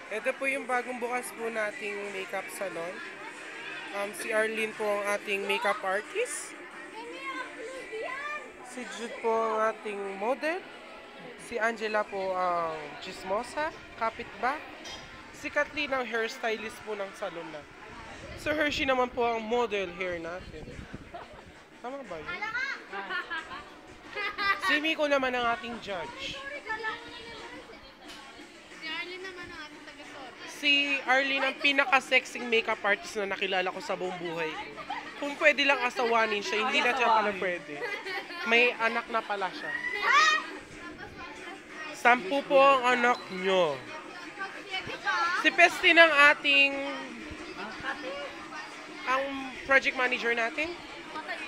Ito po yung bagong bukas po nating makeup salon. Si Arlene po ang ating makeup artist. Si Jude po ang ating model. Si Angela po ang chismosa, kapitba. Si Kathleen ang hairstylist po ng salon na. So Hershey naman po ang model hair natin. Tama ba yun? Si Miko naman ang ating judge. Si Arlene ang pinaka-sexing makeup artist na nakilala ko sa buong buhay ko. Kung pwede lang asawanin siya, hindi na siya pala pwede. May anak na pala siya. 10 po ang anak nyo. Si Pesti ng ating ang project manager natin.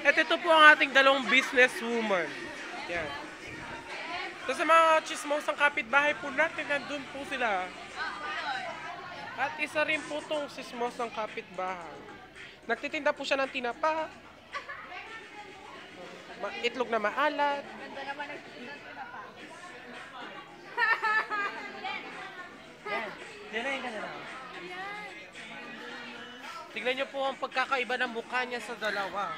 At ito po ang ating dalawang businesswoman. Yan. So sa mga chismosang kapitbahay po natin, nandun po sila. At isa rin po itong chismosang kapitbahay. Nagtitinda po siya ng tinapa. Itlog na maalat. Ganda naman nagtitinda ng tinapa. Yan na yung ganda na. Tingnan niyo po ang pagkakaiba ng mukha niya sa dalawa.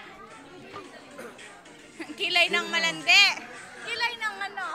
Kilay ng malandi. Kilay ng ano.